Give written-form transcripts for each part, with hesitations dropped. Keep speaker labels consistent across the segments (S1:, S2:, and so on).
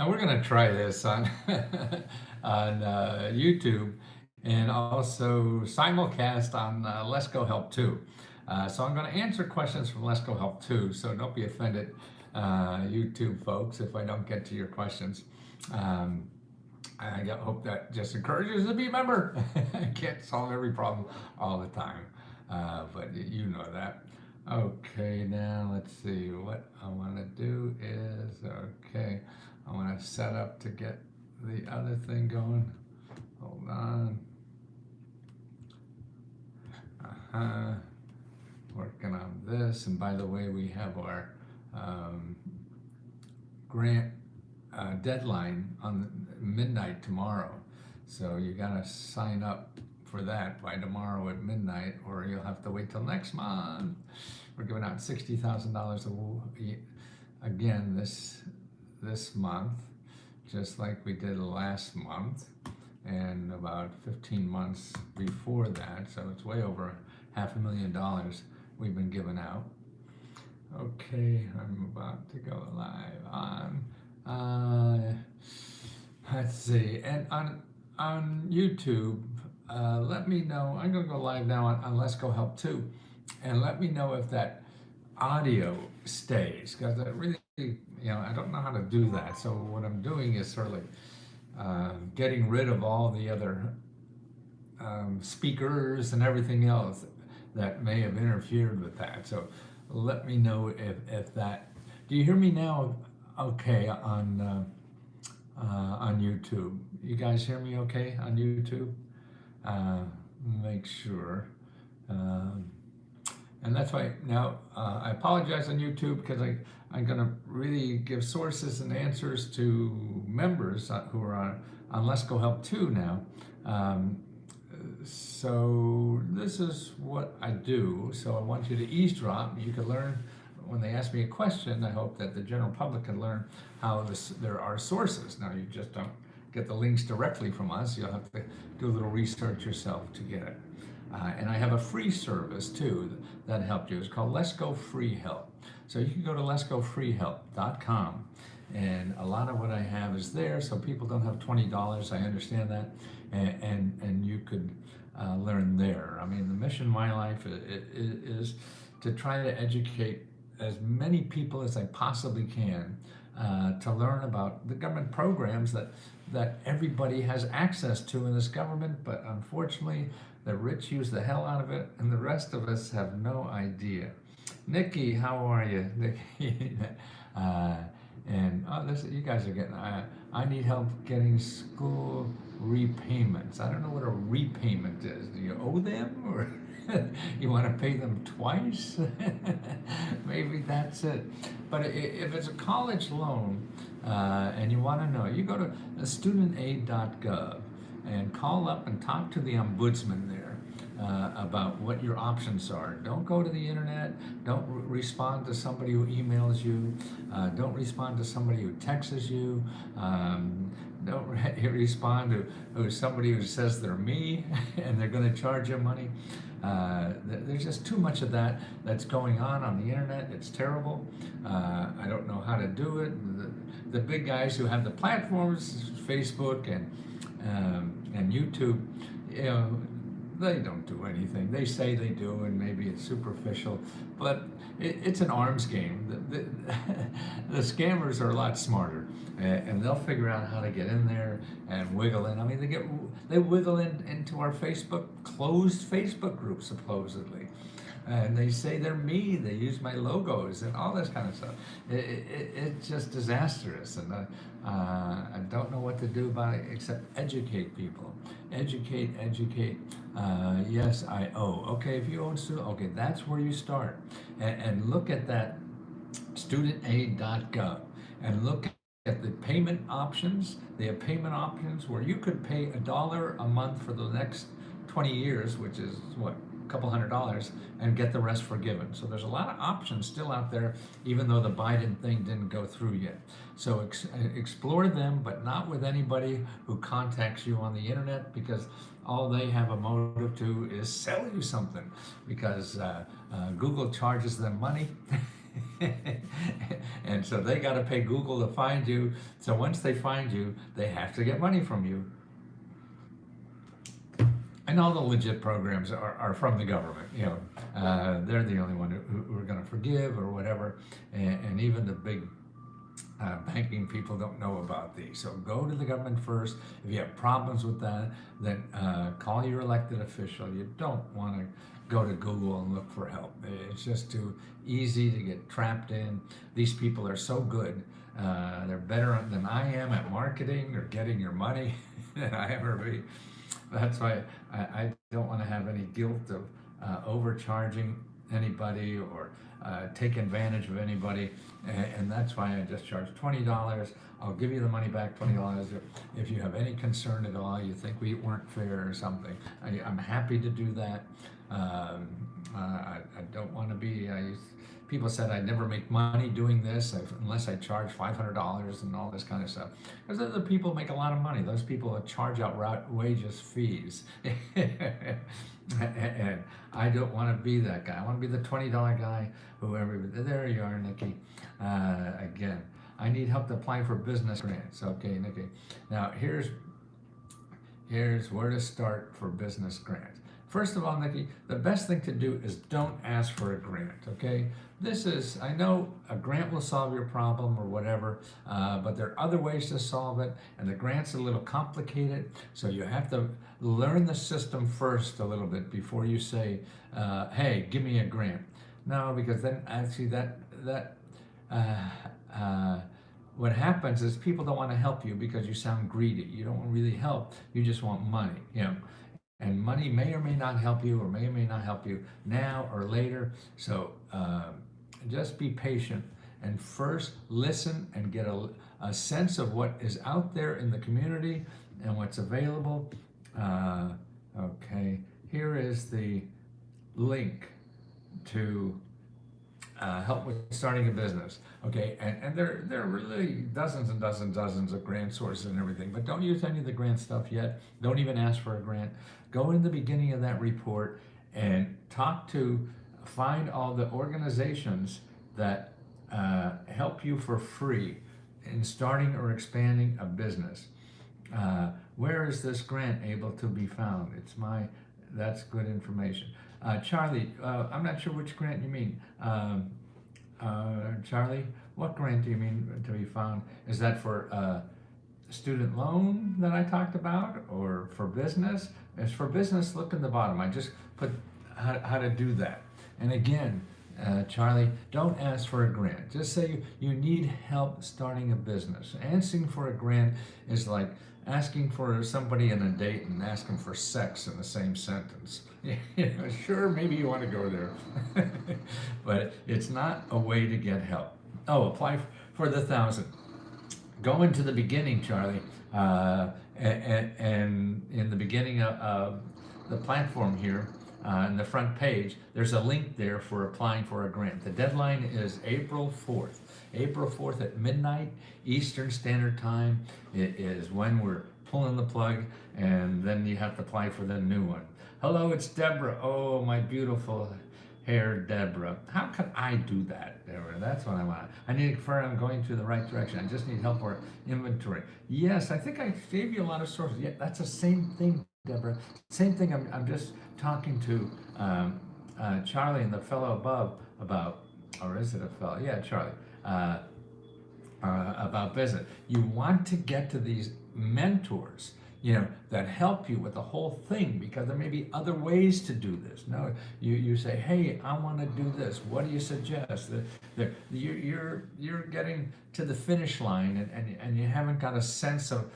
S1: And we're going to try this on on YouTube and also simulcast on Let's Go Help 2. So I'm going to answer questions from Let's Go Help 2, so don't be offended, YouTube folks, if I don't get to your questions. Um, hope that just encourages you to be a member. I can't solve every problem all the time, but you know that. Okay, now let's see. What I want to do is, okay, I want to set up to get the other thing going. Hold on. Uh-huh. Working on this. And by the way, we have our grant deadline on midnight tomorrow. So you got to sign up for that by tomorrow at midnight, or you'll have to wait till next month. We're giving out $60,000 again this month, just like we did last month, and about 15 months before that. So it's way over $500,000 we've been giving out. Okay, I'm about to go live on. Let's see, and on YouTube, let me know. I'm gonna go live now on Let's Go Help 2, and let me know if that audio stays, because I really, I don't know how to do that. So what I'm doing is sort of like getting rid of all the other speakers and everything else that may have interfered with that. So let me know if that. Do you hear me now? Okay, on YouTube. You guys hear me okay on YouTube? Make sure. And that's why now I apologize on YouTube, because I'm going to really give sources and answers to members who are on Let's Go Help 2 now. So this is what I do. So I want you to eavesdrop. You can learn when they ask me a question. I hope that the general public can learn how there are sources. Now you just don't get the links directly from us. You'll have to do a little research yourself to get it. And I have a free service too that helped you. It's called Let's Go Free Help. So you can go to letsgofreehelp.com, and a lot of what I have is there. So people don't have $20. I understand that, and you could learn there. I mean, the mission of my life is to try to educate as many people as I possibly can to learn about the government programs that everybody has access to in this government, but unfortunately the rich use the hell out of it, and the rest of us have no idea. Nikki, how are you? Nikki, and you guys are getting. I need help getting school repayments. I don't know what a repayment is. Do you owe them, or you want to pay them twice? Maybe that's it. But if it's a college loan and you want to know, you go to studentaid.gov and call up and talk to the ombudsman there about what your options are. Don't go to the internet. Don't respond to somebody who emails you. Don't respond to somebody who texts you. Don't respond to somebody who says they're me and they're going to charge you money. There's just too much of that's going on the internet. It's terrible. I don't know how to do it. The big guys who have the platforms, Facebook and YouTube, they don't do anything. They say they do, and maybe it's superficial, but it's an arms game. The scammers are a lot smarter, and they'll figure out how to get in there and wiggle in. I mean, they wiggle into our closed Facebook group, supposedly. And they say they're me. They use my logos and all this kind of stuff. It's just disastrous, and I don't know what to do about it except educate people. Educate. Yes, I owe. Okay, if you own student, okay, that's where you start, and look at that studentaid.gov, and look at the payment options. They have payment options where you could pay $1 a month for the next 20 years, which is what, couple $100, and get the rest forgiven. So there's a lot of options still out there, even though the Biden thing didn't go through yet. So explore them, but not with anybody who contacts you on the internet, because all they have a motive to is sell you something, because Google charges them money And so they got to pay Google to find you. So once they find you, they have to get money from you. And all the legit programs are from the government. They're the only one who are going to forgive or whatever. And even the big banking people don't know about these. So go to the government first. If you have problems with that, then call your elected official. You don't want to go to Google and look for help. It's just too easy to get trapped in. These people are so good. They're better than I am at marketing or getting your money than I ever be. That's why I don't want to have any guilt of overcharging anybody or take advantage of anybody, and that's why I just charge $20. I'll give you the money back, $20, if you have any concern at all, you think we weren't fair or something. I'm happy to do that. I don't want to be, people said I'd never make money doing this unless I charge $500 and all this kind of stuff. Because other people make a lot of money. Those people charge outrageous fees. And I don't want to be that guy. I want to be the $20 guy who everybody, there you are, Nikki. Again, I need help to apply for business grants. Okay, Nikki. Now here's where to start for business grants. First of all, Nikki, the best thing to do is don't ask for a grant, okay? I know a grant will solve your problem or whatever, but there are other ways to solve it, and the grant's a little complicated, so you have to learn the system first a little bit before you say, hey, give me a grant. No, because then actually what happens is people don't want to help you because you sound greedy. You don't really help, you just want money, And money may or may not help you, or may or may not help you now or later. So just be patient and first listen and get a sense of what is out there in the community and what's available. Okay, here is the link to help with starting a business. Okay, and there are really dozens and dozens of grant sources and everything, but don't use any of the grant stuff yet. Don't even ask for a grant. Go in the beginning of that report and find all the organizations that help you for free in starting or expanding a business. Where is this grant able to be found? That's good information. Charlie, I'm not sure which grant you mean. Charlie, what grant do you mean to be found? Is that for student loan that I talked about, or for business? If it's for business, look in the bottom. I just put how to do that. And again, Charlie, don't ask for a grant. Just say you need help starting a business. Asking for a grant is like asking for somebody in a date and asking for sex in the same sentence. Sure, maybe you want to go there, but it's not a way to get help. Oh, apply for the 1,000. Go into the beginning, Charlie, and in the beginning of the platform here, in the front page, there's a link there for applying for a grant. The deadline is April 4th. April 4th at midnight Eastern Standard Time is when we're pulling the plug, and then you have to apply for the new one. Hello, it's Deborah. Oh, my beautiful hair, Deborah. How can I do that, Deborah? That's what I want. I need to confirm I'm going to the right direction. I just need help or inventory. Yes, I think I gave you a lot of sources. Yeah, that's the same thing, Deborah. Same thing I'm just talking to Charlie and the fellow above about, or is it a fellow? Yeah, Charlie. About business. You want to get to these mentors, that help you with the whole thing, because there may be other ways to do this. No, you say, hey, I want to do this. What do you suggest? You're getting to the finish line, and you haven't got a sense of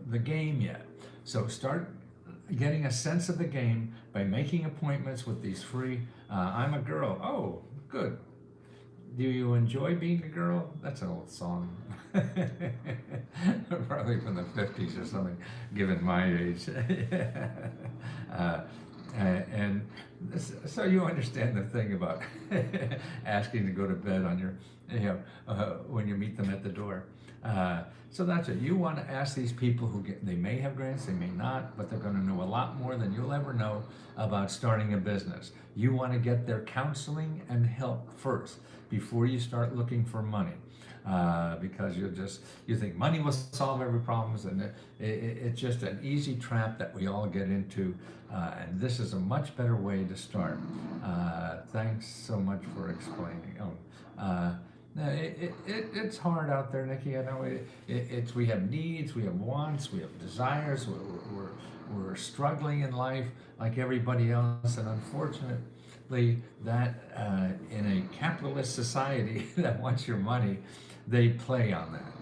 S1: the game yet. So start getting a sense of the game by making appointments with these free. I'm a girl. Oh, good. Do you enjoy being a girl? That's an old song. Probably from the 50s or something, given my age. So you understand the thing about asking to go to bed on your, when you meet them at the door. So that's it. You want to ask these people they may have grants, they may not, but they're going to know a lot more than you'll ever know about starting a business. You want to get their counseling and help first before you start looking for money. Because you think money will solve every problem, and it's just an easy trap that we all get into, and this is a much better way to start. Thanks so much for explaining. It's hard out there, Nikki. I know we have needs, we have wants, we have desires. We're struggling in life like everybody else, and unfortunately, that in a capitalist society that wants your money, they play on that,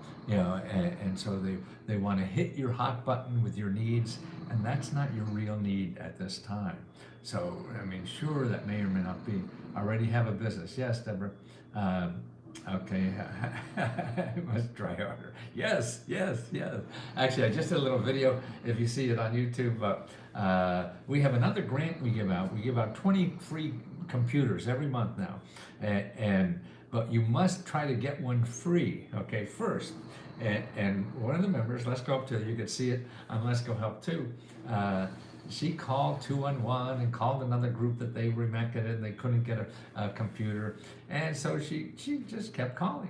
S1: and so they want to hit your hot button with your needs, and that's not your real need at this time. So, I mean, sure, that may or may not be. Already have a business. Yes, Deborah. Okay, I must try harder. Yes. Actually, I just did a little video, if you see it on YouTube. We have another grant we give out. We give out 20 free computers every month now. But you must try to get one free, okay, first. And one of the members, Let's Go Up To, you could see it on Let's Go Help Too, she called 211 and called another group that they recommended, and they couldn't get a computer. And so she just kept calling,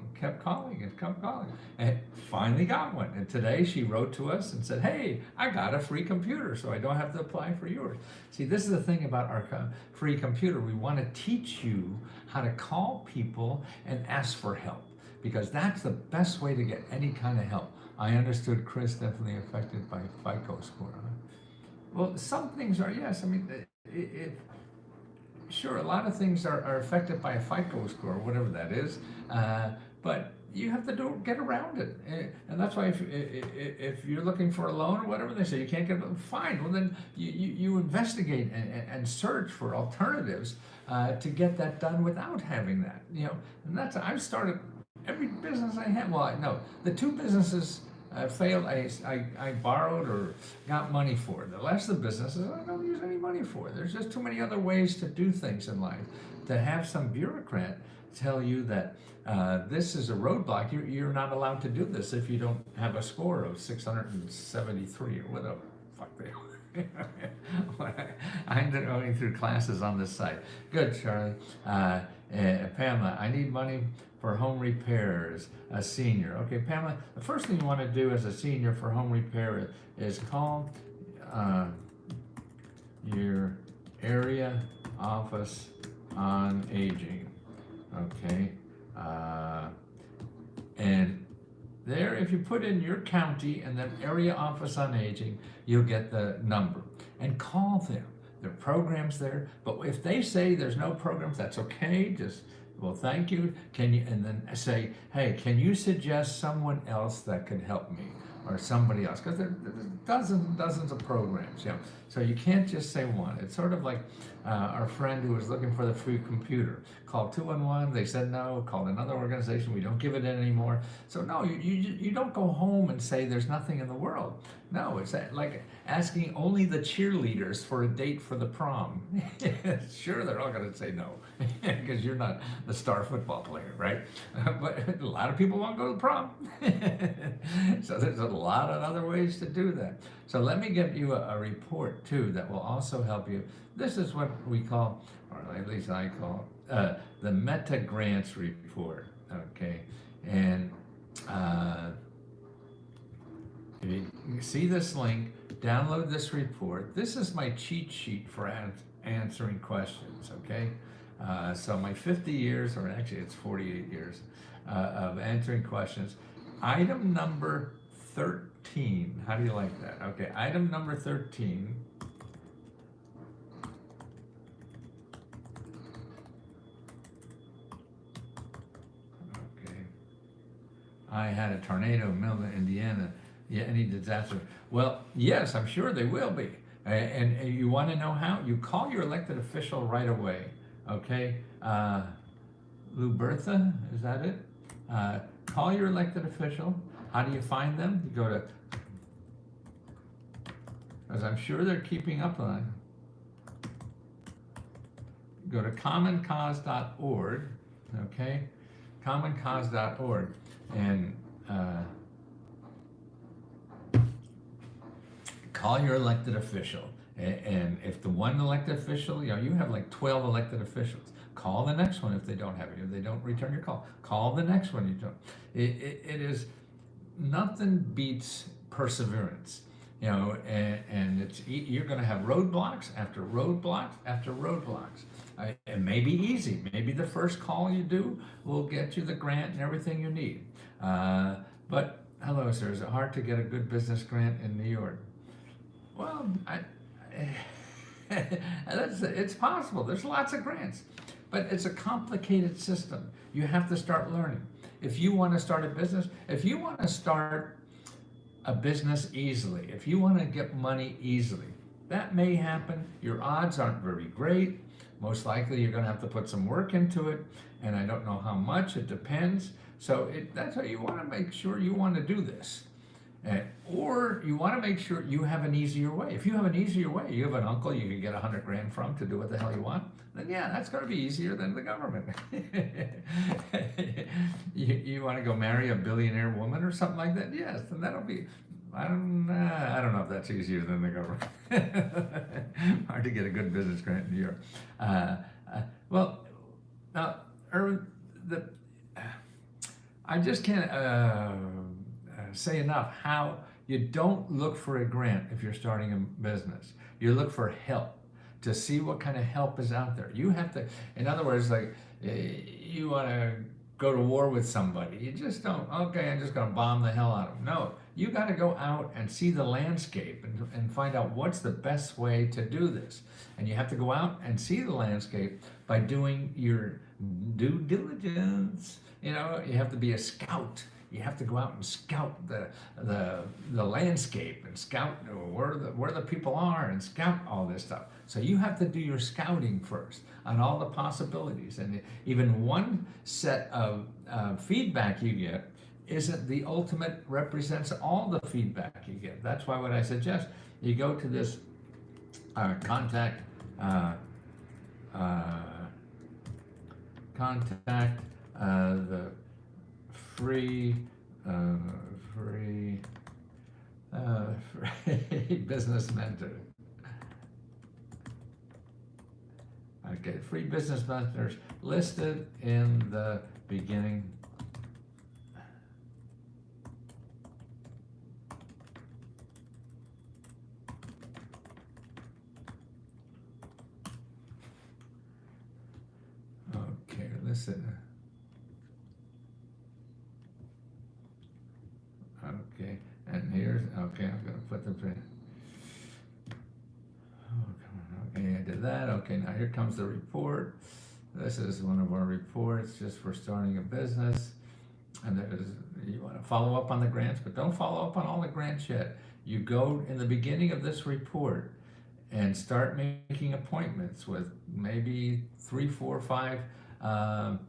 S1: and finally got one. And today she wrote to us and said, hey, I got a free computer, so I don't have to apply for yours. See, this is the thing about our free computer. We want to teach you how to call people and ask for help, because that's the best way to get any kind of help. I understood Chris definitely affected by FICO score. Huh? Well, some things are, yes. I mean, sure, a lot of things are affected by a FICO score, whatever that is, but you have to get around it. And that's why if you're looking for a loan or whatever, they say you can't get it, fine. Well, then you investigate and search for alternatives to get that done without having that. And I've started every business I have. Well, no, the two businesses failed, I borrowed or got money for. The rest of the businesses, I don't use any money for. There's just too many other ways to do things in life. To have some bureaucrat tell you that this is a roadblock, you're not allowed to do this if you don't have a score of 673 or whatever the fuck they are. I'm going through classes on this site. Good, Charlie. Pamela, I need money for home repairs, a senior. Okay, Pamela, the first thing you want to do as a senior for home repair is call your area office on aging, okay? And there, if you put in your county and then area office on aging, you'll get the number. And call them. There are programs there, but if they say there's no programs, that's okay. Well, thank you. And then say, hey, can you suggest someone else that could help me, or somebody else? Because there's dozens of programs, So you can't just say one. It's sort of like our friend who was looking for the free computer. Called 211, they said no. Called another organization, we don't give it in anymore. So no, you don't go home and say there's nothing in the world. No, it's like asking only the cheerleaders for a date for the prom. Sure, they're all going to say no, because you're not the star football player, right? But a lot of people won't go to the prom. So there's a lot of other ways to do that. So let me give you a report too that will also help you. This is what we call, or at least I call, the Meta Grants report, okay? And if you see this link, download this report. This is my cheat sheet for answering questions, okay? So my 50 years, or actually it's 48 years, of answering questions. Item number 13, how do you like that? Okay, item number 13. Okay. I had a tornado in Milton, Indiana. Yeah, any disaster? Well, yes, I'm sure they will be. And you want to know how? You call your elected official right away, okay? Lubertha, is that it? Call your elected official. How do you find them? You go to, as I'm sure they're keeping up on, go to commoncause.org, okay? commoncause.org, and call your elected official. And if the one elected official, you have like 12 elected officials. Call the next one if they don't have it. If they don't return your call, call the next one. You don't. It is nothing beats perseverance. And you're going to have roadblocks after roadblocks after roadblocks. It may be easy. Maybe the first call you do will get you the grant and everything you need. But hello, sir. Is it hard to get a good business grant in New York? Well, it's possible. There's lots of grants, but it's a complicated system. You have to start learning. If you want to start a business, if you want to start a business easily, if you want to get money easily, that may happen. Your odds aren't very great. Most likely you're going to have to put some work into it, and I don't know how much. It depends. So that's why you want to make sure you want to do this. Or you want to make sure you have an easier way. If you have an easier way, you have an uncle you can get 100 grand from to do what the hell you want, then yeah, that's going to be easier than the government. You want to go marry a billionaire woman or something like that? Yes, then that'll be, I don't know if that's easier than the government. Hard to get a good business grant in New York. Well, now, Erwin, I just can't say enough how you don't look for a grant if you're starting a business. You look for help to see what kind of help is out there. You have to, in other words, like you want to go to war with somebody. You just don't, okay, I'm just going to bomb the hell out of them. No, you got to go out and see the landscape and find out what's the best way to do this. And you have to go out and see the landscape by doing your due diligence. You have to be a scout. You have to go out and scout the landscape and scout where the people are and scout all this stuff. So you have to do your scouting first on all the possibilities. And even one set of feedback you get isn't the ultimate, represents all the feedback you get. That's why what I suggest, you go to this contact the free business mentor. Okay, free business mentors listed in the beginning. Okay, listen. Okay, and here's, okay, I'm going to put the print. Oh, come on. Okay, I did that. Okay, now here comes the report. This is one of our reports just for starting a business. And you want to follow up on the grants, but don't follow up on all the grants yet. You go in the beginning of this report and start making appointments with maybe 3, 4, 5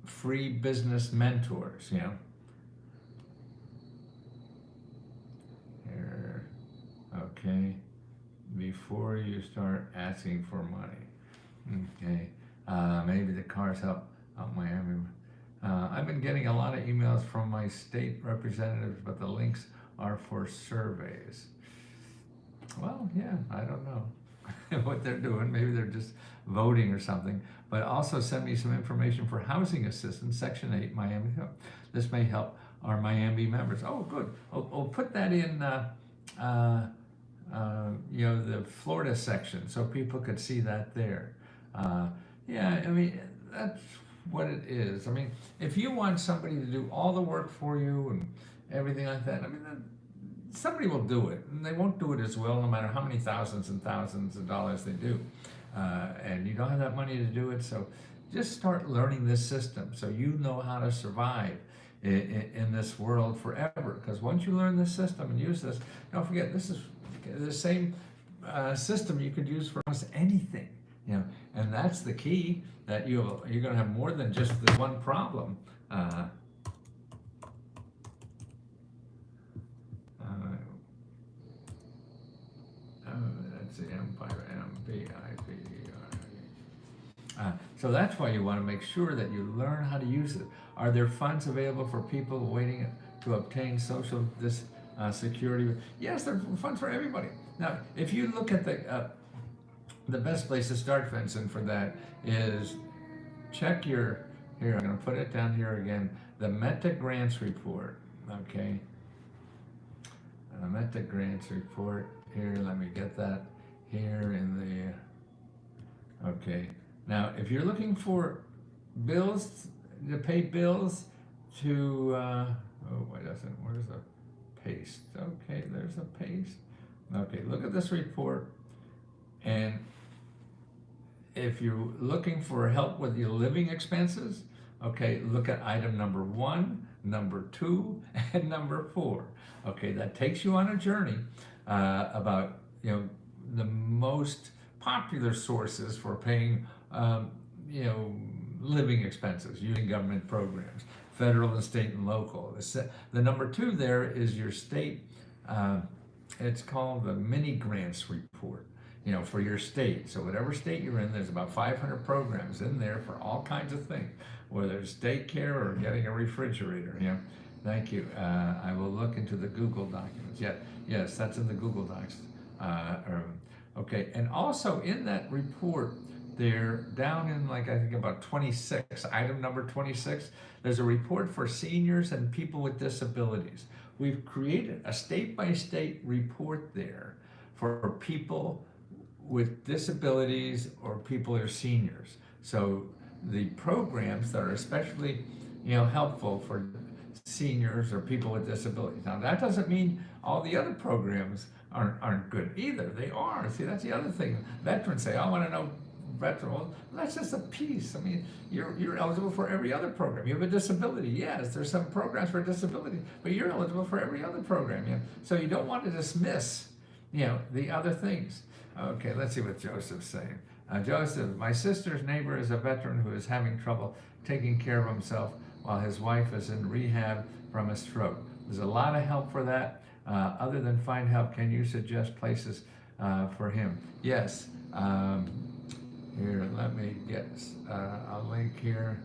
S1: free business mentors, Here, okay, before you start asking for money. Okay, maybe the cars help out Miami. I've been getting a lot of emails from my state representatives, but the links are for surveys. Well, yeah, I don't know what they're doing. Maybe they're just voting or something. But also send me some information for housing assistance, Section 8, Miami. This may help our Miami members. Oh, good. I'll put that in, the Florida section so people could see that there. Yeah, I mean, that's what it is. I mean, if you want somebody to do all the work for you and everything like that, I mean, somebody will do it, and they won't do it as well no matter how many thousands and thousands of dollars they do. And you don't have that money to do it, so just start learning this system so you know how to survive in this world forever. Because once you learn this system and use this, don't forget, this is the same system you could use for almost anything. And that's the key, that you're going to have more than just the one problem. That's the Empire, M-P-I-P-E-R. So that's why you want to make sure that you learn how to use it. Are there funds available for people waiting to obtain social security? Yes, there are funds for everybody. Now, if you look at the best place to start, Vincent, for that is check your, here, I'm going to put it down here again, the Meta Grants Report, okay? Meta Grants Report, here, let me get that here in the, okay. Now, if you're looking for bills, to pay bills to, oh, why doesn't, where's the paste? Okay, there's a paste. Okay, look at this report, and if you're looking for help with your living expenses, okay, look at item number 1, number 2, and number 4. Okay, that takes you on a journey about, you know, the most popular sources for paying, you know, living expenses using government programs, federal and state and local. The number 2 there is your state, it's called the mini grants report, you know, for your state. So whatever state you're in, there's about 500 programs in there for all kinds of things, whether it's daycare or getting a refrigerator, you know. Thank you. I will look into the Google documents. Yeah, yes, that's in the Google Docs. Okay, and also in that report, they're down in, like, I think about 26, item number 26, there's a report for seniors and people with disabilities. We've created a state-by-state report there for people with disabilities or people who are seniors. So the programs that are especially, you know, helpful for seniors or people with disabilities. Now that doesn't mean all the other programs aren't good either. They are. See, that's the other thing. Veterans say, I want to know veteran. Well, that's just a piece. I mean, you're eligible for every other program. You have a disability. Yes, there's some programs for disability, but you're eligible for every other program. You know? So you don't want to dismiss, you know, the other things. Okay, let's see what Joseph's saying. Joseph, my sister's neighbor is a veteran who is having trouble taking care of himself while his wife is in rehab from a stroke. There's a lot of help for that. Other than find help, can you suggest places for him? Yes. Here, let me get a link here.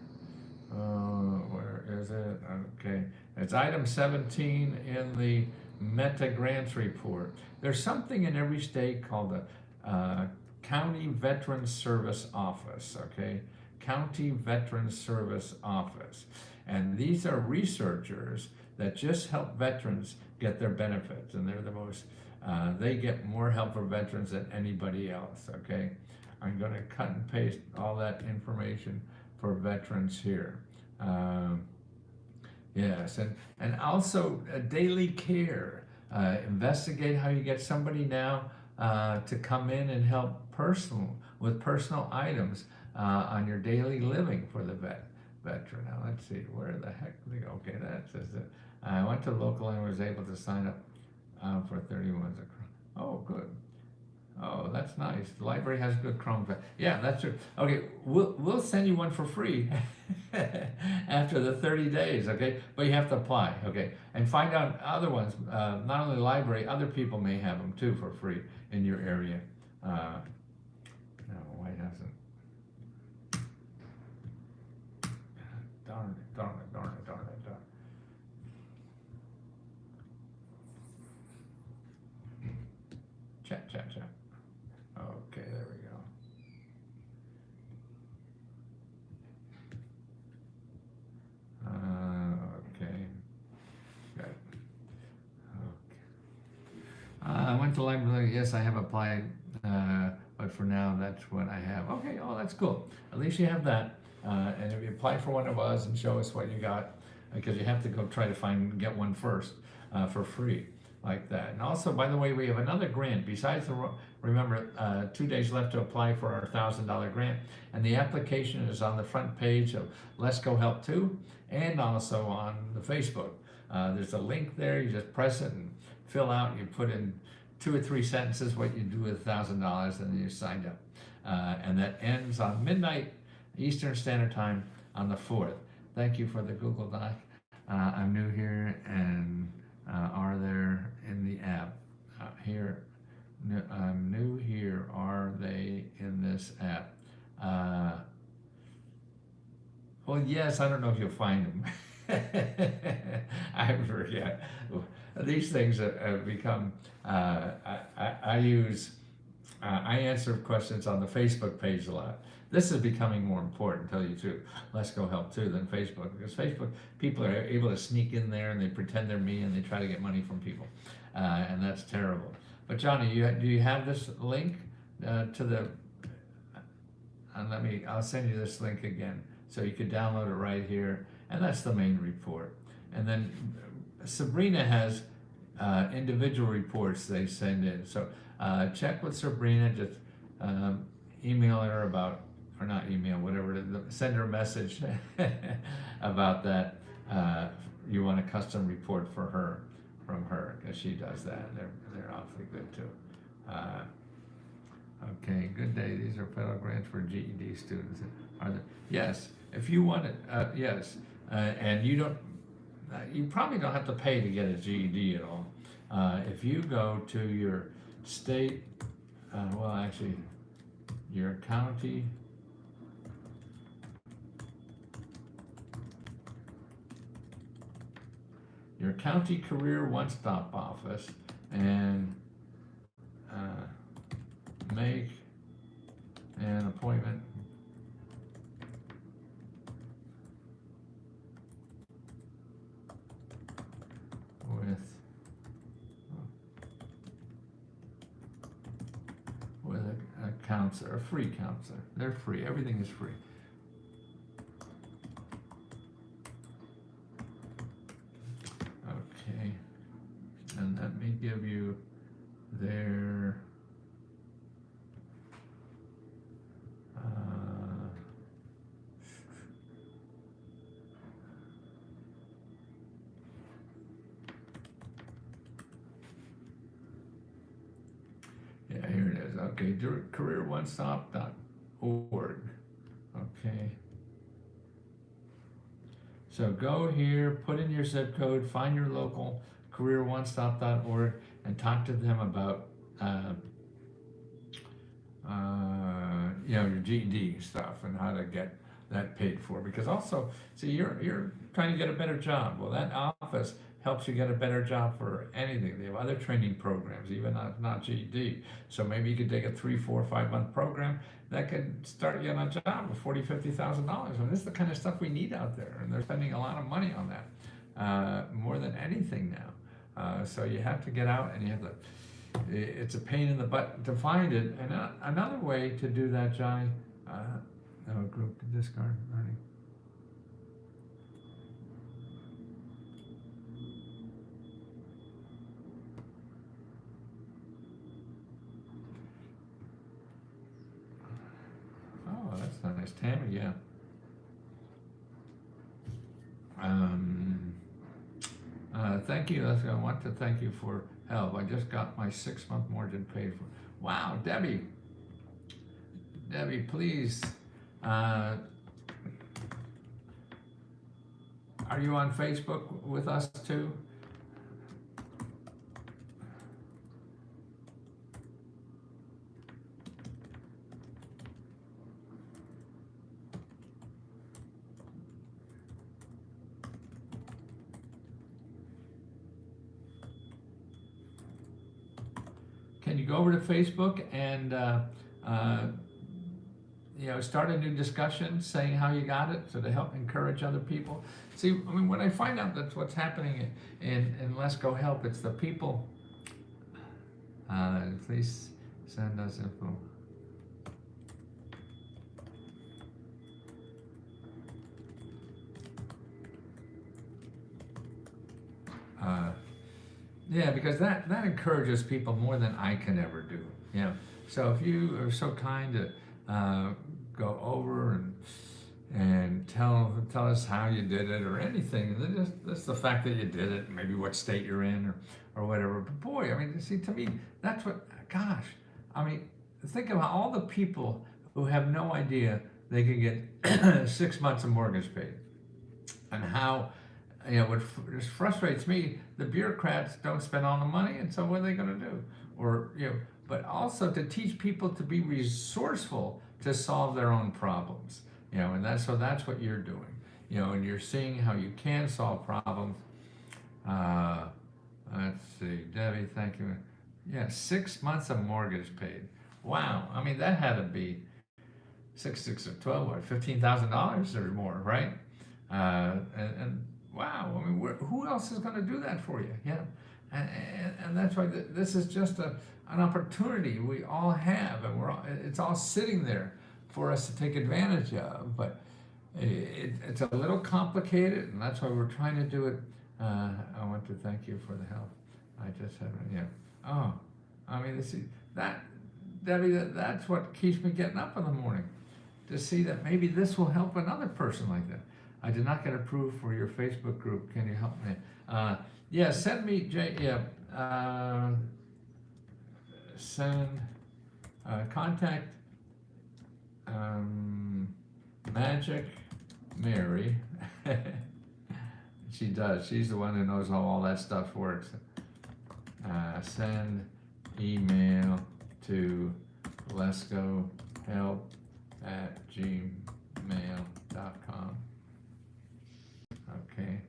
S1: Where is it? Okay. It's item 17 in the Meta Grants Report. There's something in every state called the County Veterans Service Office, okay? County Veterans Service Office. And these are researchers that just help veterans get their benefits, and they're the most, they get more help for veterans than anybody else, okay? I'm going to cut and paste all that information for veterans here. Yes, and also daily care. Investigate how you get somebody now to come in and help with personal items on your daily living for the veteran. Now let's see, where the heck did they go? Okay, that says that. I went to local and was able to sign up for 31. Oh, good. Oh, that's nice. The library has good Chrome. Yeah, that's true. Okay, we'll send you one for free after the 30 days, okay? But you have to apply, okay? And find out other ones. Not only the library, other people may have them too for free in your area. No, why hasn't? Darn it, darn it, darn it, darn it, darn it. Chat. Okay, there we go. Okay. Good. Okay. I went to library. Yes, I have applied, but for now, that's what I have. Okay. Oh, that's cool. At least you have that. And if you apply for one of us and show us what you got, because you have to go try to get one first for free. Like that. And also, by the way, we have another grant besides remember, 2 days left to apply for our $1,000 grant, and the application is on the front page of Let's Go Help Too, and also on the Facebook. There's a link there. You just press it and fill out. You put in 2 or 3 sentences what you do with $1,000, and then you signed up. And that ends on midnight Eastern Standard Time on the 4th. Thank you for the Google Doc. I'm new here, and are there in the app? I'm new here. Are they in this app? Well, yes. I don't know if you'll find them. I forget. These things have become, I use, I answer questions on the Facebook page a lot. This is becoming more important, tell you the truth. Let's Go Help too than Facebook, because Facebook, people are able to sneak in there and they pretend they're me and they try to get money from people. And that's terrible. But Johnny, do you have this link to the, and I'll send you this link again so you could download it right here. And that's the main report. And then Sabrina has individual reports they send in. So check with Sabrina, just email her about, or not email, whatever, send her a message about that. You want a custom report for her, from her, because she does that. They're awfully good too. Okay, good day. These are federal grants for GED students. Are there? Yes, if you want it, yes. And you don't, you probably don't have to pay to get a GED at all. If you go to your state, well, actually, your county, career one-stop office, and make an appointment with a counselor, a free counselor. They're free. Everything is free. Okay, and let me give you their yeah, here it is. Okay, careeronestop.org. Okay. So go here, put in your zip code, find your local careeronestop.org, and talk to them about your GED stuff and how to get that paid for. Because also, see, you're trying to get a better job. Well, that office helps you get a better job for anything. They have other training programs, even not GED. So maybe you could take a 3, 4, 5 month program that could start you on a job with $40,000, $50,000. And this is the kind of stuff we need out there, and they're spending a lot of money on that, more than anything now. So you have to get out, and you have to. It's a pain in the butt to find it. And another way to do that, Johnny, group discard learning. Oh, that's nice. Tammy, yeah. Thank you. I want to thank you for help. I just got my 6-month margin paid for. Wow, Debbie. Debbie, please. Are you on Facebook with us too? Can you go over to Facebook and start a new discussion saying how you got it, so to help encourage other people? See, I mean, when I find out that's what's happening in Let's Go Help, it's the people. Please send us info. Yeah, because that encourages people more than I can ever do. Yeah. So if you are so kind to go over and tell us how you did it or anything, just the fact that you did it, maybe what state you're in or whatever. But boy, I mean, see, to me, that's what. Gosh, I mean, think about all the people who have no idea they can get 6 months of mortgage paid, and how. What just frustrates me, the bureaucrats don't spend all the money, and so what are they going to do? Or, but also to teach people to be resourceful to solve their own problems, and that's what you're doing. and you're seeing how you can solve problems. Uh, let's see, Debbie, thank you. Yeah, 6 months of mortgage paid. Wow, I mean, that had to be 6 or 12, what, $15,000 or more, right? And wow, I mean, who else is going to do that for you? And that's why this is just an opportunity we all have, and it's all sitting there for us to take advantage of. But it's a little complicated, and that's why we're trying to do it. I want to thank you for the help. I just had, Oh, I mean, that, Debbie, that's what keeps me getting up in the morning, to see that maybe this will help another person like that. I did not get approved for your Facebook group. Can you help me? Yeah, send me, contact Magic Mary. She does. She's the one who knows how all that stuff works. Send email to lescohelp@gmail.com. Okay.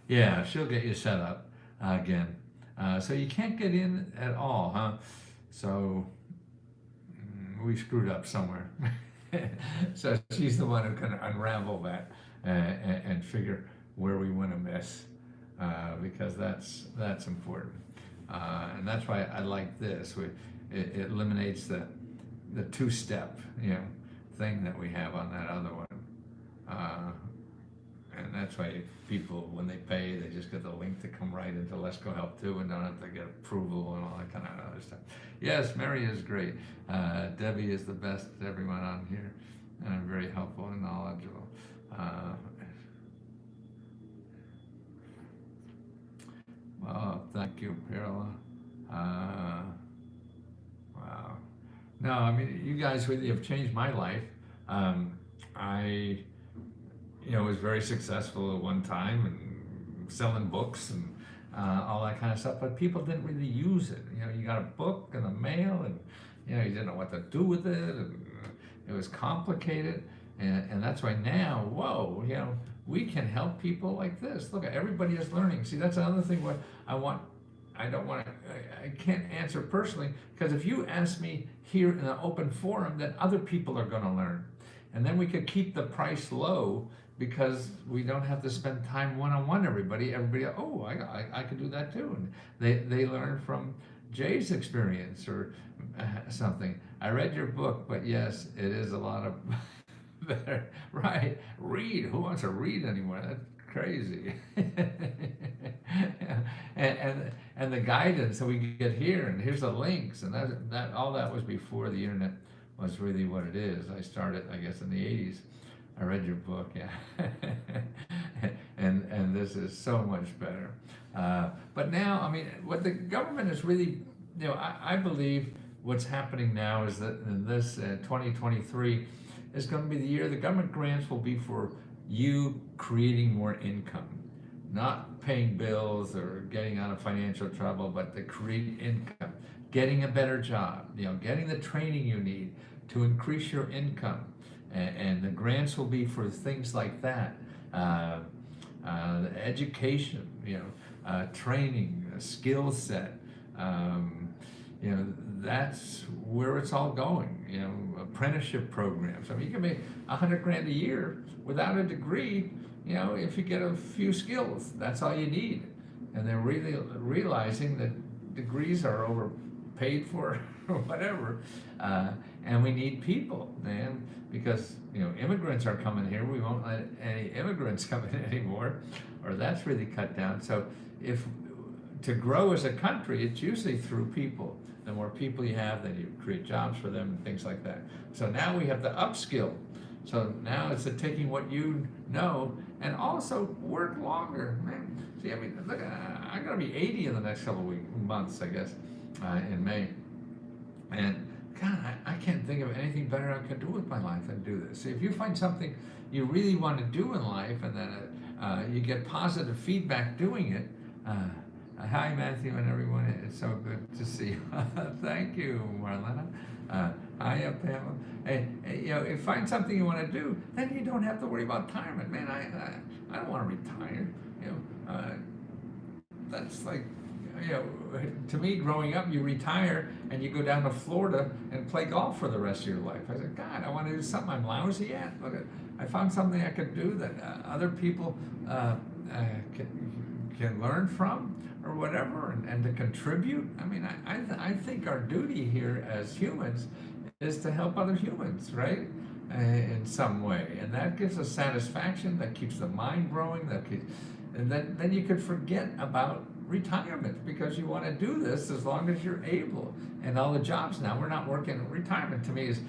S1: Yeah, she'll get you set up again. So you can't get in at all, huh? So we screwed up somewhere. So she's the one who can unravel that and figure where we went amiss, because that's important. And that's why I like this. It eliminates the two-step thing that we have on that other one. And that's why people, when they pay, they just get the link to come right into Let's Go Help too, and don't have to get approval and all that kind of other stuff. Yes, Mary is great. Debbie is the best, everyone on here, and I'm very helpful and knowledgeable. Well, thank you, Perla. Wow. No, I mean, you guys really have changed my life. I was very successful at one time and selling books and all that kind of stuff, but people didn't really use it. You got a book in the mail, and you didn't know what to do with it, and it was complicated, and that's why now, whoa, we can help people like this. Look, everybody is learning. See, that's another thing. What I can't answer personally, because if you ask me here in an open forum, then other people are going to learn, and then we could keep the price low, because we don't have to spend time one-on-one. Everybody, oh, I could do that too, and they learn from Jay's experience or something. I read your book, but yes, it is a lot of better. Right? Read. Who wants to read anymore? That's crazy. and the guidance that we get here, and here's the links, and that all that was before the internet was really what it is. I started, I guess, in the 80s. I read your book, yeah. and this is so much better. But now, I mean, what the government is really, I believe what's happening now is that in this 2023 is going to be the year the government grants will be for you creating more income, not paying bills or getting out of financial trouble, but to create income, getting a better job, getting the training you need to increase your income. And the grants will be for things like that, education, training, skill set. That's where it's all going. Apprenticeship programs. I mean, you can make $100,000 a year without a degree. If you get a few skills, that's all you need. And they're really realizing that degrees are overpaid for or whatever, and we need people, man. Because immigrants are coming here, we won't let any immigrants come in anymore, or that's really cut down. So if to grow as a country, it's usually through people. The more people you have, then you create jobs for them and things like that. So now we have to upskill. So now it's taking what you know and also work longer, man. See, I mean, look, I'm gonna be 80 in the next couple months, I guess, in May, and God, I can't think of anything better I could do with my life than do this. See, if you find something you really want to do in life, and then you get positive feedback doing it. Hi, Matthew, and everyone. It's so good to see you. Thank you, Marlena. Hi, Pamela. Hey, if find something you want to do, then you don't have to worry about retirement. Man, I don't want to retire. That's like, to me, growing up, you retire and you go down to Florida and play golf for the rest of your life. I said, God, I want to do something I'm lousy at. Look, I found something I could do that other people can learn from or whatever, and to contribute. I mean, I think our duty here as humans is to help other humans, right? In some way, and that gives us satisfaction. That keeps the mind growing. And then you could forget about retirement because you want to do this as long as you're able. And all the jobs now, we're not working. Retirement to me is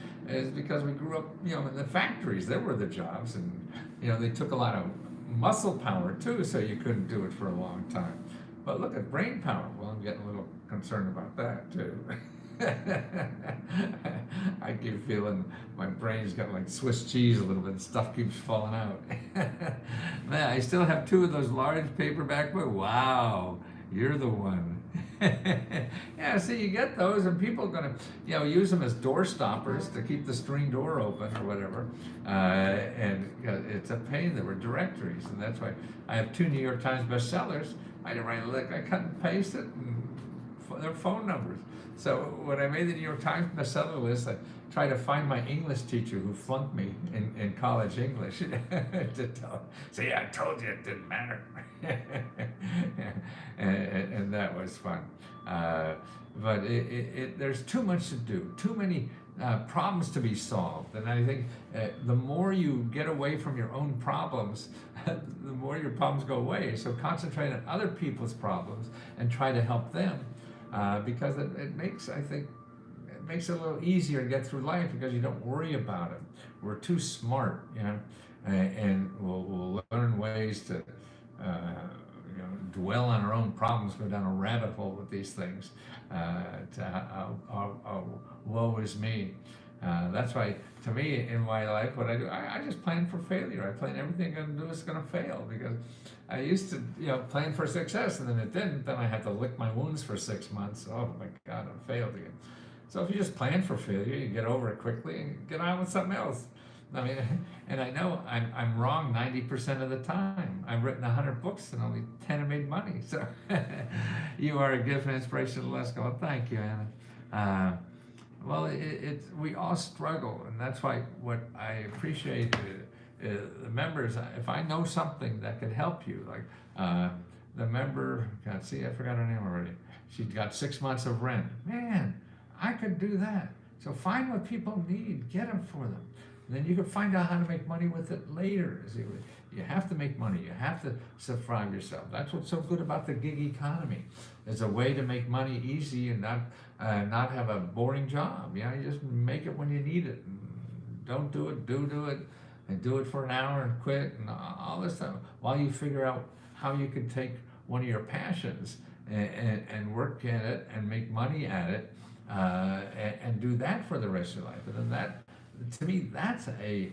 S1: because we grew up, in the factories. There were the jobs, and they took a lot of muscle power too, so you couldn't do it for a long time. But look at brain power. Well, I'm getting a little concerned about that too. I keep feeling my brain's got like Swiss cheese a little bit. Stuff keeps falling out. Man, I still have 2 of those large paperback books. Wow, you're the one. Yeah, see, you get those, and people are gonna, use them as door stoppers to keep the screen door open or whatever. And it's a pain. There were directories, and that's why I have 2 New York Times bestsellers. I didn't write a lick. I cut and paste it, and their phone numbers. So when I made the New York Times bestseller list, I tried to find my English teacher who flunked me in college English to tell, say, I told you it didn't matter. and that was fun. But there's too much to do, too many problems to be solved. And I think the more you get away from your own problems, the more your problems go away. So concentrate on other people's problems and try to help them. Because it makes, I think, it makes it a little easier to get through life because you don't worry about it. We're too smart, and we'll learn ways to, dwell on our own problems, go down a rabbit hole with these things. Woe is me. That's why, to me, in my life, what I do, I just plan for failure. I plan everything I'm gonna do is gonna fail because I used to, plan for success, and then it didn't. Then I had to lick my wounds for 6 months. Oh my God, I failed again. So if you just plan for failure, you get over it quickly and get on with something else. I mean, and I know I'm wrong 90% of the time. I've written 100 books and only 10 have made money. So you are a gift and inspiration to Let's Go. Well, thank you, Anna. Well, we all struggle, and that's why what I appreciate the members. If I know something that could help you, like the member, God, see, I forgot her name already. She got 6 months of rent. Man, I could do that. So find what people need, get them for them. And then you can find out how to make money with it later. You have to make money. You have to survive yourself. That's what's so good about the gig economy. It's a way to make money easy and not have a boring job. You just make it when you need it. Don't do it, do it, and do it for an hour and quit and all this stuff while you figure out how you can take one of your passions and work at it and make money at it and do that for the rest of your life. And then that, to me, that's a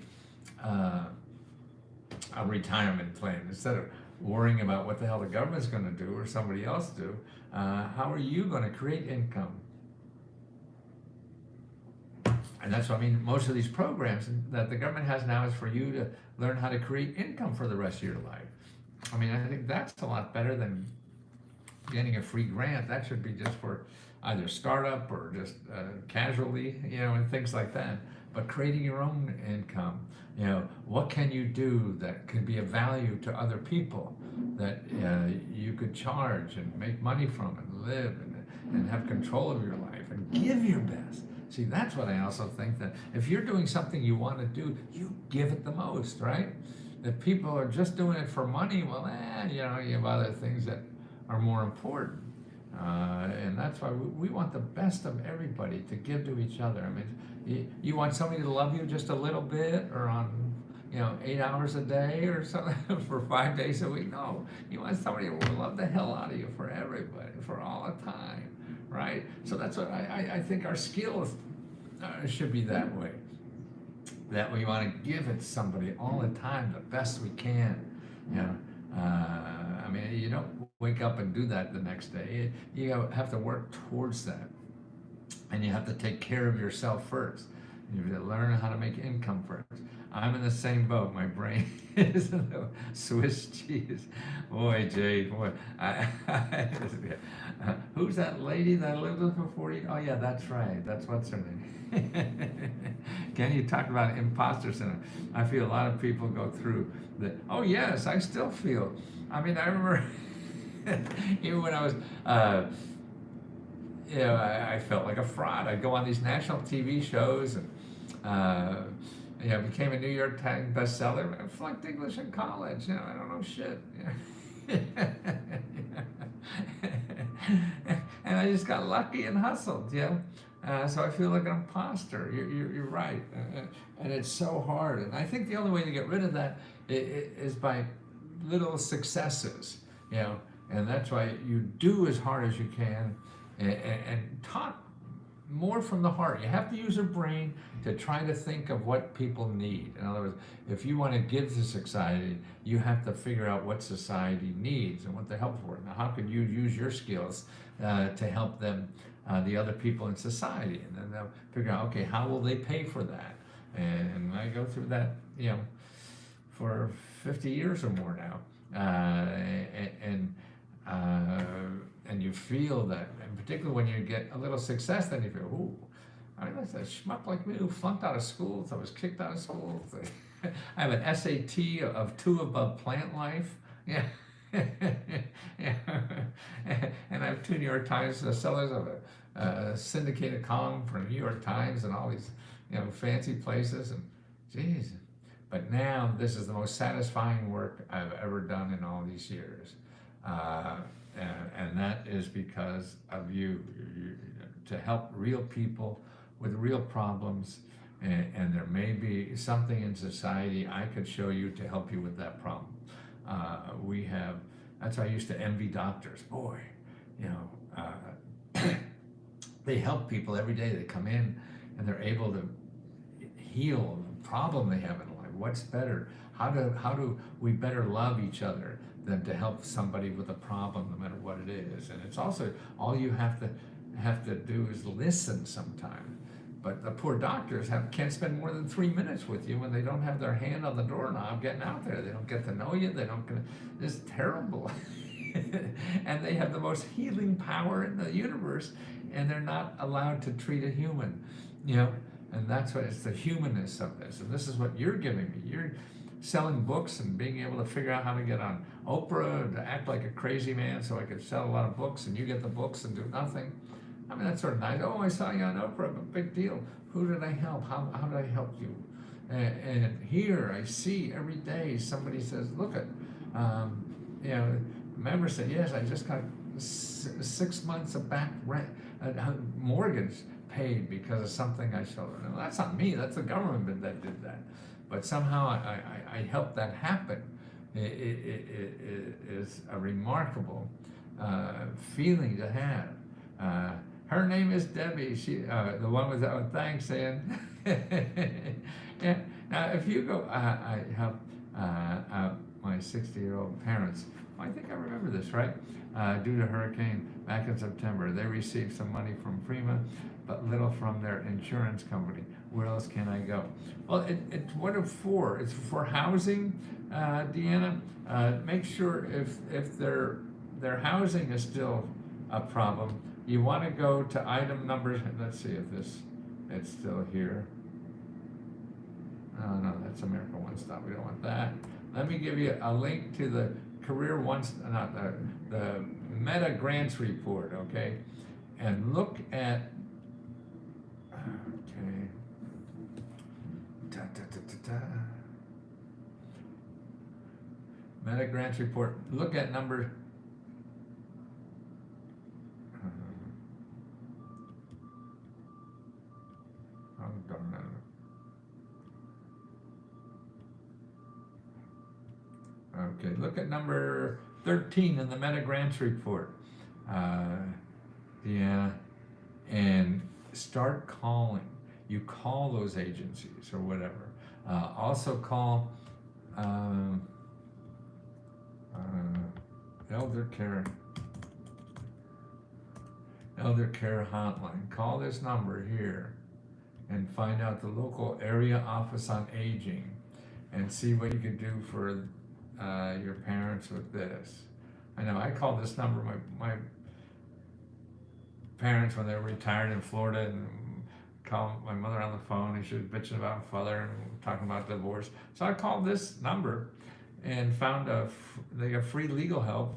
S1: retirement plan. Instead of worrying about what the hell the government's going to do or somebody else do, how are you going to create income? And that's what I mean. Most of these programs that the government has now is for you to learn how to create income for the rest of your life. I mean, I think that's a lot better than getting a free grant. That should be just for either startup or just casually, and things like that. But creating your own income, what can you do that could be of value to other people that you could charge and make money from and live and have control of your life and give your best. See, that's what I also think, that if you're doing something you want to do, you give it the most, right? If people are just doing it for money, well, you have other things that are more important. And that's why we want the best of everybody to give to each other. I mean, you want somebody to love you just a little bit or on, 8 hours a day or something for 5 days a week. No, you want somebody who will love the hell out of you for everybody, for all the time, right? So that's what I think our skills should be that way. That we want to give it to somebody all the time, the best we can. I mean, you don't wake up and do that the next day. You have to work towards that. And you have to take care of yourself first. You have to learn how to make income first. I'm in the same boat. My brain is in the Swiss cheese. Boy, Jay, boy, who's that lady that I lived with for 40? Oh yeah, that's right. That's what's her name. Can you talk about imposter syndrome? I feel a lot of people go through the. Oh yes, I still feel. I mean, I remember even when I was. I felt like a fraud. I'd go on these national TV shows and, uh, became a New York Times bestseller. I flunked English in college. I don't know shit. And I just got lucky and hustled. So I feel like an imposter. You're right, and it's so hard. And I think the only way to get rid of that is by little successes. And that's why you do as hard as you can, and talk more from the heart. You have to use your brain to try to think of what people need. In other words, if you want to give to society, you have to figure out what society needs and what they're helpful for. Now, how could you use your skills to help them, the other people in society? And then they'll figure out, okay, how will they pay for that? And I go through that, for 50 years or more now. And you feel that, and particularly when you get a little success, then you feel, ooh, I mean, that's a schmuck like me who flunked out of school, so I was kicked out of school. I have an SAT of 2 above plant life. Yeah. Yeah. And I have 2 New York Times sellers of a syndicated column for New York Times and all these, fancy places. And geez. But now this is the most satisfying work I've ever done in all these years. And that is because of you, to help real people with real problems, and there may be something in society I could show you to help you with that problem. That's why I used to envy doctors. Boy, they help people every day. They come in and they're able to heal the problem they have in life. What's better? How do we better love each other than to help somebody with a problem, no matter what it is? And it's also, all you have to do is listen sometimes. But the poor doctors can't spend more than 3 minutes with you when they don't have their hand on the doorknob getting out there. They don't get to know you. It's terrible. And they have the most healing power in the universe, and they're not allowed to treat a human, And that's what, it's the humanness of this. And this is what you're giving me. You're selling books and being able to figure out how to get on Oprah, to act like a crazy man so I could sell a lot of books, and you get the books and do nothing. I mean, that's sort of nice. Oh, I saw you on Oprah, but big deal. Who did I help? How did I help you? And here I see every day somebody says, look at, a member said, yes, I just got 6 months of back rent, mortgage paid because of something I showed her. Now, that's not me, that's the government that did that. But somehow I helped that happen. It is a remarkable feeling to have. Her name is Debbie. She, the one with the thanks, Ann. Yeah. Now, if you go, I help my 60-year-old parents. I think I remember this, right? Due to hurricane back in September, they received some money from FEMA, but little from their insurance company. Where else can I go? Well, it's what it's for. It's for housing, Deanna. Make sure if their housing is still a problem, you want to go to item numbers. Let's see if it's still here. Oh no, that's America One Stop. We don't want that. Let me give you a link to the Career One, not the Meta Grants Report, okay? And look at, okay. Meta Grants Report. Look at number. Oh darn it. Okay, look at number 13 in the Meta Grants Report. Yeah, and start calling. You call those agencies or whatever. Also call Elder Care Hotline. Call this number here and find out the local area office on aging and see what you could do for your parents with this. I know I called this number, my parents when they were retired in Florida, and called my mother on the phone, and she was bitching about my father and talking about divorce. So I called this number and found they got free legal help.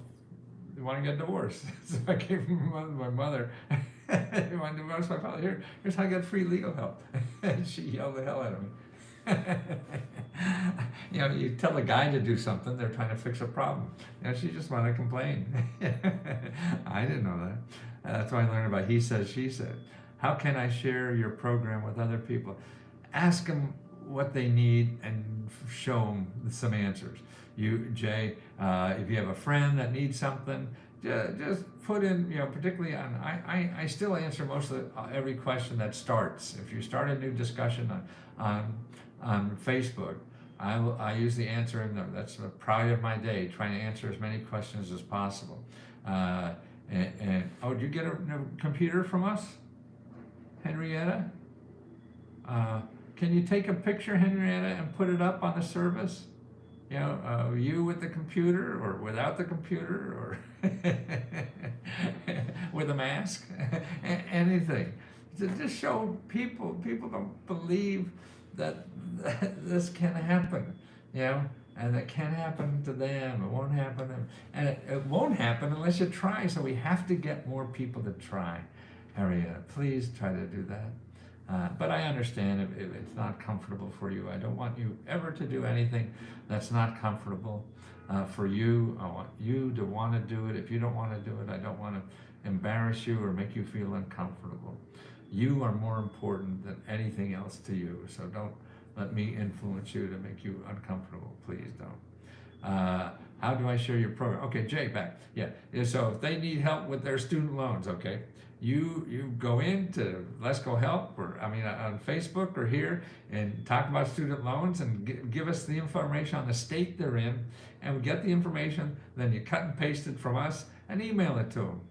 S1: They want to get divorced. So I gave my mother, they want to divorce my father. Here's how I get free legal help. And she yelled the hell out of me. You know, you tell a guy to do something, they're trying to fix a problem. You know, she just wanted to complain. I didn't know that. That's why I learned about he said, she said. How can I share your program with other people? Ask them what they need and show them some answers. You, Jay, if you have a friend that needs something, just put in, you know, particularly on, I still answer most of every question that starts. If you start a new discussion on Facebook, I usually answer in them. That's the pride of my day, trying to answer as many questions as possible. And oh, did you get a computer from us, Henrietta? Can you take a picture, Henrietta, and put it up on the service? You know, you with the computer or without the computer or with a mask, anything. To just show people don't believe that this can happen, you know, and it can happen to them. It won't happen to them. And it won't happen unless you try. So we have to get more people to try. Henrietta, please try to do that. But I understand if it's not comfortable for you. I don't want you ever to do anything that's not comfortable for you. I want you to want to do it. If you don't want to do it, I don't want to embarrass you or make you feel uncomfortable. You are more important than anything else to you. So don't let me influence you to make you uncomfortable. Please don't. How do I share your program? Okay, Jay, back. Yeah. So if they need help with their student loans, okay, you go into Let's Go Help, or I mean on Facebook or here, and talk about student loans and give us the information on the state they're in, and we get the information. Then you cut and paste it from us and email it to them.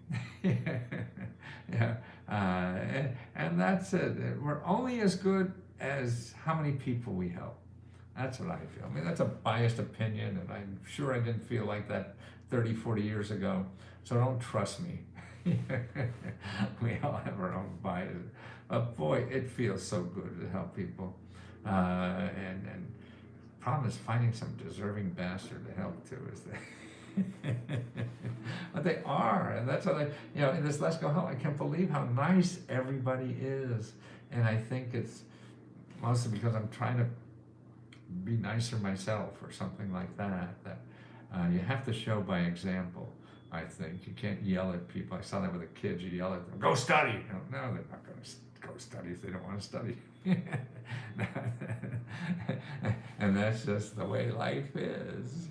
S1: Yeah, and that's it. We're only as good as how many people we help. That's what I feel. I mean, that's a biased opinion, and I'm sure I didn't feel like that 30, 40 years ago, so don't trust me. We all have our own bias. But boy, it feels so good to help people. And the problem is finding some deserving bastard to help too, is that but they are, and that's how they, you know, in this Let's Go Help, I can't believe how nice everybody is. And I think it's mostly because I'm trying to be nicer myself or something like that, you have to show by example. I think you can't yell at people. I saw that with the kids. You yell at them, go study. No, they're not going to go study if they don't want to study. And that's just the way life is.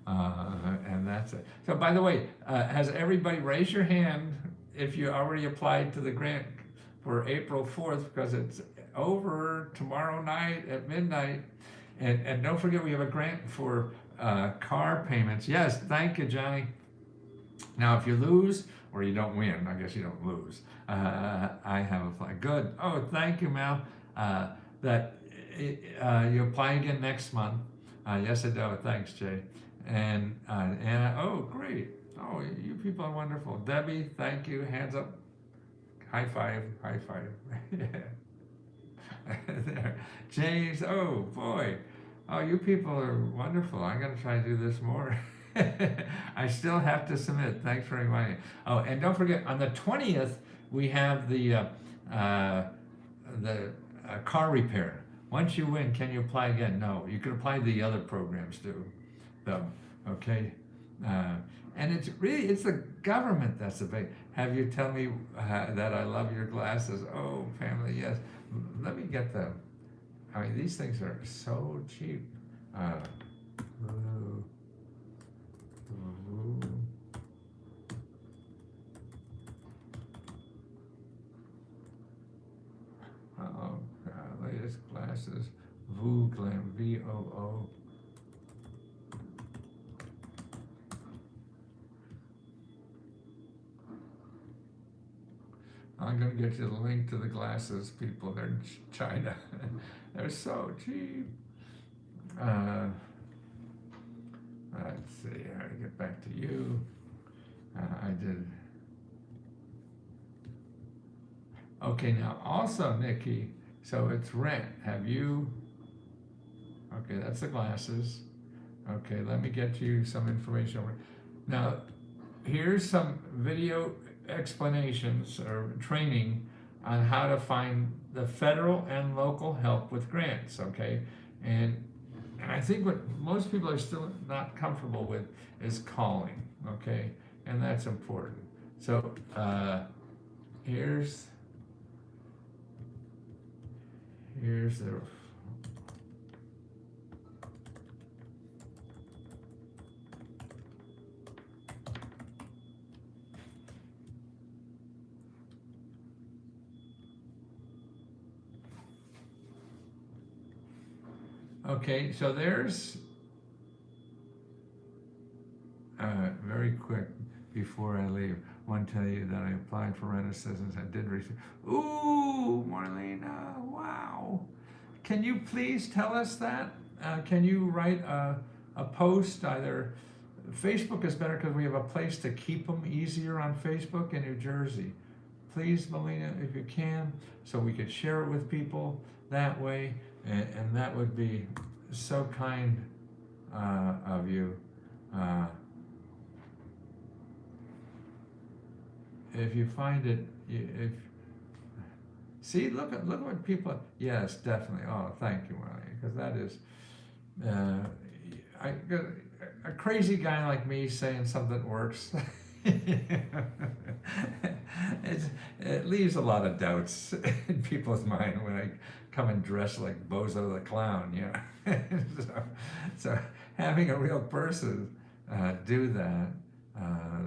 S1: And that's it. So by the way, has everybody raised your hand if you already applied to the grant for April 4th, because it's over tomorrow night at midnight. And don't forget, we have a grant for car payments. Yes, thank you, Johnny. Now, if you lose, or you don't win, I guess you don't lose, I have applied. Good. Oh, thank you, Mel. You apply again next month. Yes, I do. Thanks, Jay. And Anna, oh, great. Oh, you people are wonderful. Debbie, thank you. Hands up. High five. High five. There. James, oh, boy. Oh, you people are wonderful. I'm going to try to do this more. I still have to submit. Thanks for reminding me. Oh, and don't forget, on the 20th, we have the car repair. Once you win, can you apply again? No, you can apply to the other programs too, though. Okay, and it's the government that's the big. Have you tell me that I love your glasses? Oh, family, yes. Let me get them. I mean, these things are so cheap. Latest glasses, Vooglam, VOO. I'm I'm gonna get you the link to the glasses, people. They're in China. They're so cheap. Let's see, how to get back to you. I did. Okay, now also, Nikki, so it's rent. Have you, okay, that's the glasses. Okay, let me get you some information. Now, here's some video explanations or training on how to find the federal and local help with grants, okay? And I think what most people are still not comfortable with is calling, okay? And that's important. So here's the okay, so there's very quick before I leave, I want to tell you that I applied for rent assistance. I did receive. Ooh, Marlena, wow. Can you please tell us that? Can you write a post? Either Facebook is better because we have a place to keep them easier on Facebook in New Jersey. Please, Melina, if you can, so we could share it with people that way, and that would be so kind of you. If you find it, if see, look at what people. Yes, definitely. Oh, thank you, Marlene, because that is, a crazy guy like me saying something works. It leaves a lot of doubts in people's mind when I come and dress like Bozo the Clown, you know. so having a real person do that,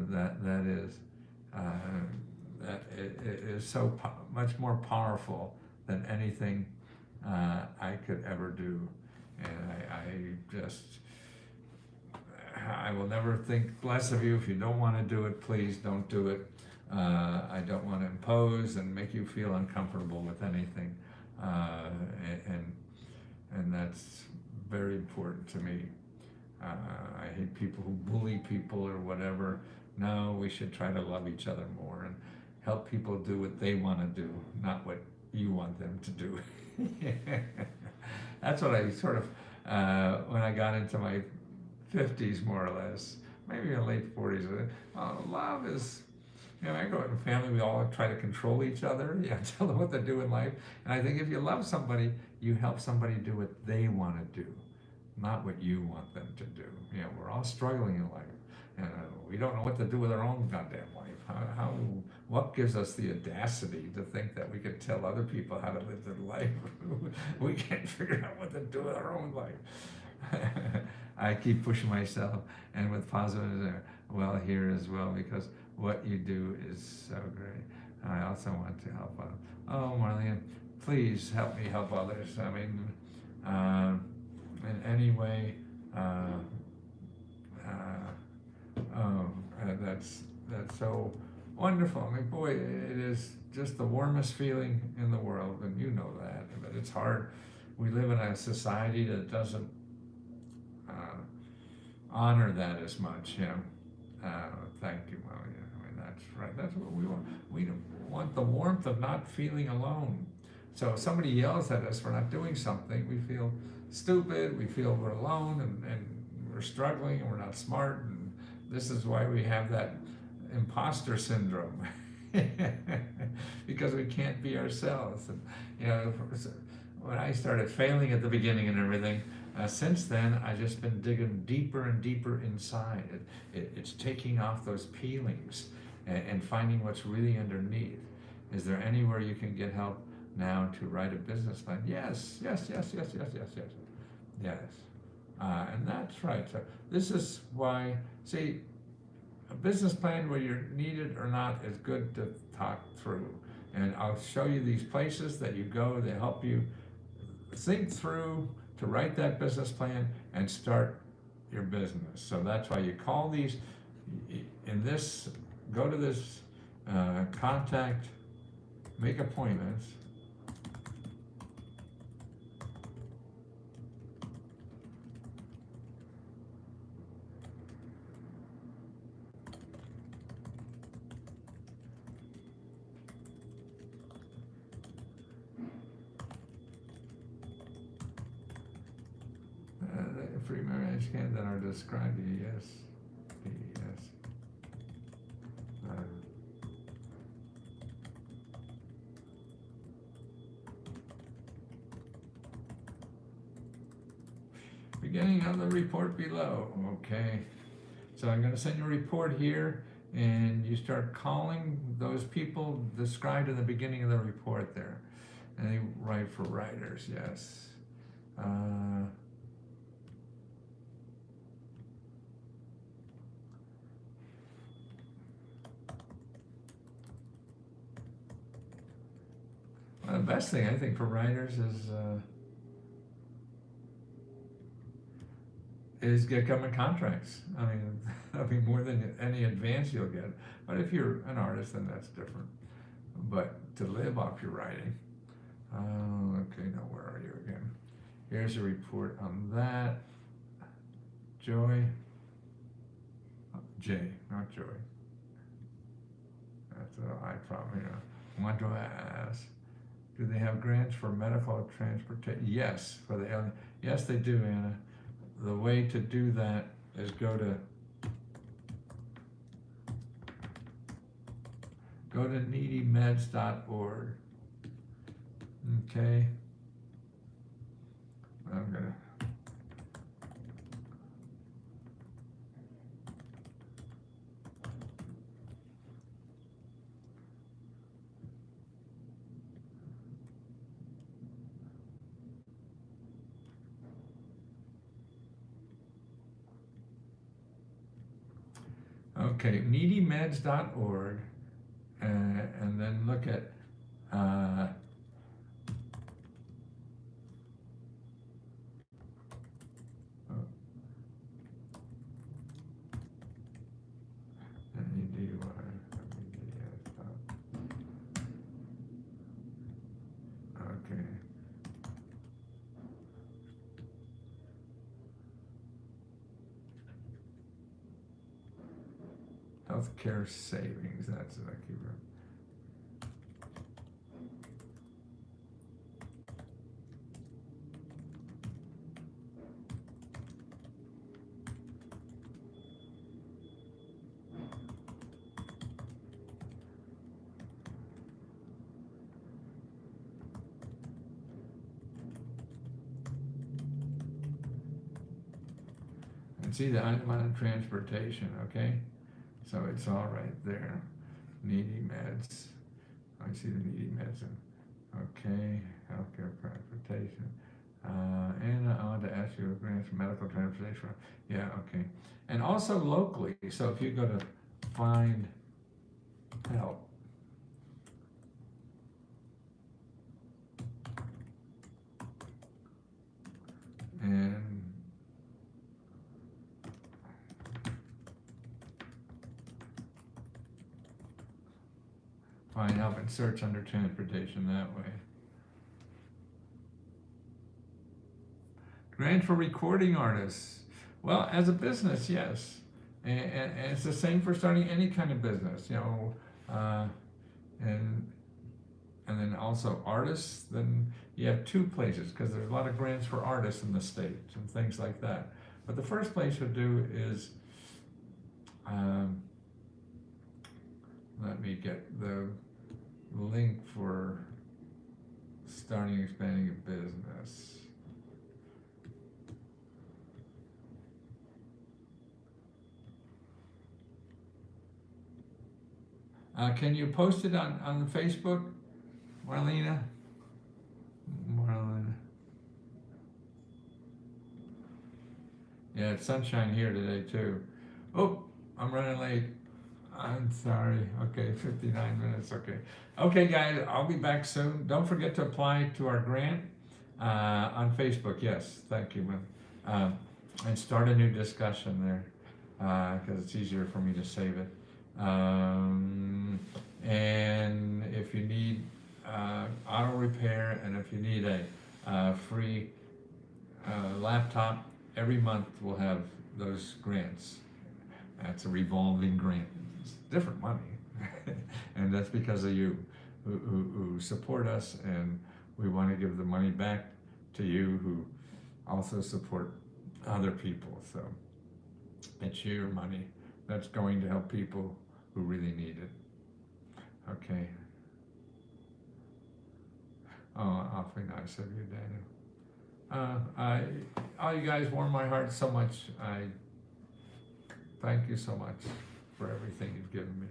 S1: that is. It is so much more powerful than anything I could ever do, and I will never think less of you. If you don't want to do it, please don't do it. I don't want to impose and make you feel uncomfortable with anything, and that's very important to me. I hate people who bully people or whatever. No, we should try to love each other more and help people do what they want to do, not what you want them to do. That's what I sort of, when I got into my 50s, more or less, maybe in late 40s, love is, I go in a family, we all try to control each other, tell them what to do in life. And I think if you love somebody, you help somebody do what they want to do, not what you want them to do. We're all struggling in life. And we don't know what to do with our own goddamn life. What gives us the audacity to think that we could tell other people how to live their life? We can't figure out what to do with our own life. I keep pushing myself, and with positive, well, here as well, because what you do is so great. I also want to help others. Oh, Marlene, please help me help others. I mean, in any way. That's so wonderful. I mean, boy, it is just the warmest feeling in the world, and you know that. But it's hard. We live in a society that doesn't honor that as much. Thank you, Molly. I mean, that's right. That's what we want. We want the warmth of not feeling alone. So if somebody yells at us for not doing something, we feel stupid. We feel we're alone, and we're struggling, and we're not smart. And this is why we have that imposter syndrome, because we can't be ourselves. And when I started failing at the beginning and everything, since then I've just been digging deeper and deeper inside. It's taking off those peelings and finding what's really underneath. Is there anywhere you can get help now to write a business plan? Yes. And that's right. So this is why, see, a business plan, whether you're needed or not, is good to talk through. And I'll show you these places that you go that help you think through to write that business plan and start your business. So that's why you call these, go to this contact make appointments. The free marriage scans that are described, yes, yes. Beginning of the report below, okay. So I'm gonna send you a report here, and you start calling those people described in the beginning of the report there. And they write for writers, yes. Well, the best thing I think for writers is get government contracts. I mean more than any advance you'll get. But if you're an artist, then that's different. But to live off your writing, okay, now where are you again? Here's a report on that. Joy, J, not Joy. That's an I problem here. Want to ask, do they have grants for medical transportation? Yes, for the alien. Yes, they do, Anna. The way to do that is go to needymeds.org. Okay. I'm gonna. Okay, needymeds.org, and then look at okay. Healthcare savings, that's what I keep it. And see the item on transportation, okay? So it's all right there. Needy meds. I see the needy meds. Okay, healthcare transportation. And I want to ask you a grant for medical transportation. Yeah, okay. And also locally. So if you go to find help, and find help and search under transportation that way. Grant for recording artists. Well, as a business, yes. And it's the same for starting any kind of business, you know. And then also artists, then you have two places, because there's a lot of grants for artists in the state and things like that. But the first place would do is, let me get the link for starting expanding a business. Can you post it on Facebook, Marlena? Marlena. Yeah, it's sunshine here today too. Oh, I'm running late. I'm sorry. Okay, 59 minutes. Okay. Okay, guys, I'll be back soon. Don't forget to apply to our grant on Facebook. Yes, thank you, man. And start a new discussion there because it's easier for me to save it. And if you need auto repair, and if you need a free laptop, every month we'll have those grants. That's a revolving grant. It's different money, and that's because of you who support us, and we want to give the money back to you who also support other people. So it's your money that's going to help people who really need it. Okay. Oh, awfully nice of you, Daniel. All you guys warm my heart so much. I thank you so much for everything you've given me.